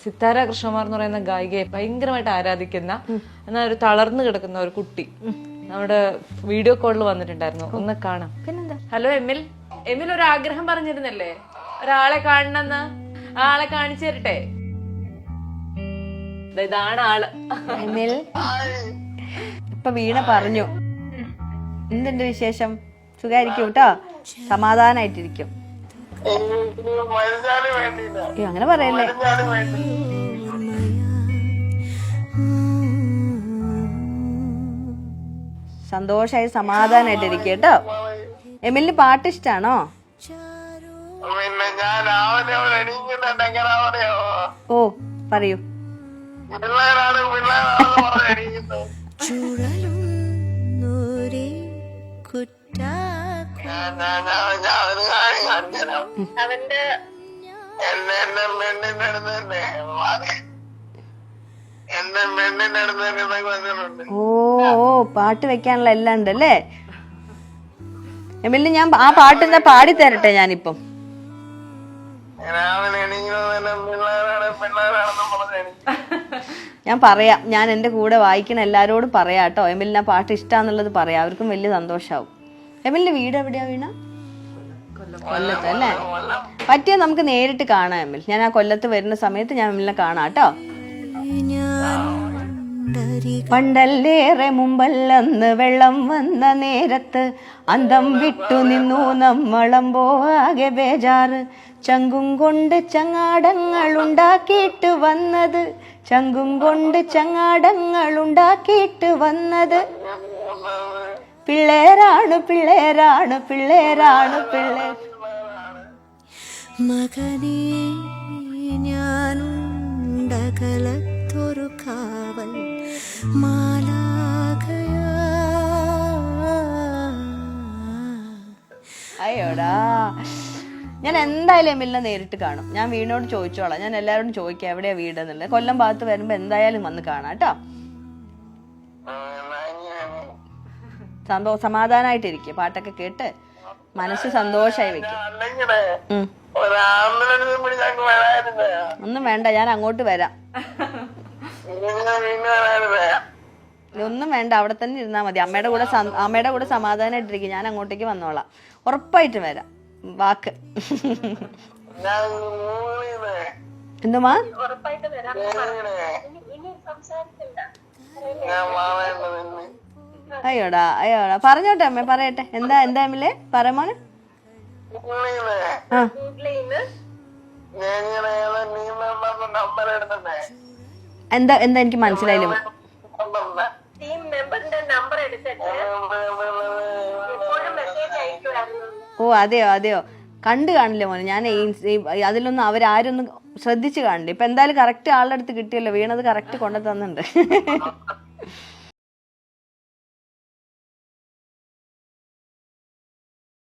സിത്താര കൃഷ്ണകുമാർ എന്ന് പറയുന്ന ഗായികയെ ഭയങ്കരമായിട്ട് ആരാധിക്കുന്ന എന്നാൽ ഒരു തളർന്നു കിടക്കുന്ന ഒരു കുട്ടി നമ്മുടെ വീഡിയോ കോളിൽ വന്നിട്ടുണ്ടായിരുന്നു. ഒന്ന് കാണാം. പിന്നെന്താ? ഹലോ എമിൽ, എമിൽ ഒരു ആഗ്രഹം പറഞ്ഞിരുന്നല്ലേ ഒരാളെ കാണണമെന്ന്? ആ ആളെ കാണിച്ചു തരട്ടെ. ഇതാണ് ആള്. എമിൽ ഇപ്പൊ വീണ പറഞ്ഞു. എന്തുണ്ട് വിശേഷം? സുഖായിരിക്കും കേട്ടോ, സമാധാനായിട്ടിരിക്കും. അങ്ങനെ പറയല്ലേ. സന്തോഷായി സമാധാനായിട്ടിരിക്കും കേട്ടോ. എമിലിന് പാട്ട് ഇഷ്ടാണോ? ഓ പറയൂ. അവന്റെ ഓ ഓ പാട്ട് വെക്കാനുള്ള എല്ലാം ഉണ്ട് അല്ലേ എമിലിന്? ഞാൻ ആ പാട്ട് എന്താ പാടി തരട്ടെ ഞാനിപ്പം. ഞാൻ പറയാം, ഞാൻ എന്റെ കൂടെ വായിക്കണ എല്ലാരോടും പറയാം കേട്ടോ. എമിലിന് ആ പാട്ട് ഇഷ്ടാന്നുള്ളത് പറയാം, അവർക്കും വലിയ സന്തോഷാവും. എമിലിന്റെ വീട് എവിടെയാ വീണ? കൊല്ലത്ത് അല്ലേ? പറ്റിയ നമുക്ക് നേരിട്ട് കാണാം എമിൽ. ഞാൻ ആ കൊല്ലത്ത് വരുന്ന സമയത്ത് ഞാൻ എമിലിനെ കാണാം കേട്ടോ. പണ്ടല്ലേറെ മുമ്പല്ലെന്ന് വെള്ളം വന്ന നേരത്ത് അന്തം വിട്ടു നിന്നു നമ്മളമ്പോ ആകെ ബേജാറ്. ചങ്കും കൊണ്ട് ചങ്ങാടങ്ങൾ ഉണ്ടാക്കിയിട്ട് വന്നത്, ചങ്കും കൊണ്ട് ചങ്ങാടങ്ങൾ ഉണ്ടാക്കിയിട്ട് വന്നത് പിള്ളേരാണ് പിള്ളേരാണ് പിള്ളേരാണ് പിള്ളേർ. മകനേ ഞാനുണ്ടകലത്തൊരു കാവൽ മാലാഖയാ. അയ്യോടാ, ഞാൻ എന്തായാലും എമിലിനെ നേരിട്ട് കാണും. ഞാൻ വീടിനോട് ചോദിച്ചോളാം. ഞാൻ എല്ലാവരോടും ചോദിക്കാം എവിടെയാ വീട് എന്നുള്ളത്. കൊല്ലം ഭാഗത്ത് വരുമ്പോ എന്തായാലും വന്ന് കാണാം കേട്ടോ. സമാധാനായിട്ടിരിക്കും. പാട്ടൊക്കെ കേട്ട് മനസ്സ് സന്തോഷായി വെക്കും. ഒന്നും വേണ്ട, ഞാൻ അങ്ങോട്ട് വരാം. ഒന്നും വേണ്ട, അവിടെ തന്നെ ഇരുന്നാ മതി. അമ്മയുടെ കൂടെ സമാധാനായിട്ടിരിക്കും. ഞാൻ അങ്ങോട്ടേക്ക് വന്നോളാം, ഉറപ്പായിട്ടും വരാം. വാക്ക്. എന്തുമാ? അയ്യോടാ അയ്യോടാ, പറഞ്ഞോട്ടെ അമ്മ, പറയട്ടെ. എന്താ എന്താ എമിലേ പറമോന്? എന്താ എന്താ എനിക്ക് മനസ്സിലായില്ല. ഓ അതെയോ അതെയോ, കണ്ടു കാണില്ല മോനെ. ഞാൻ അതിലൊന്നും അവരാരൊന്നും ശ്രദ്ധിച്ചു കാണില്ല. ഇപ്പൊ എന്തായാലും കറക്റ്റ് ആളുടെ അടുത്ത് കിട്ടിയല്ലോ. വീണത് കറക്റ്റ് കൊണ്ടു തന്നുണ്ട്.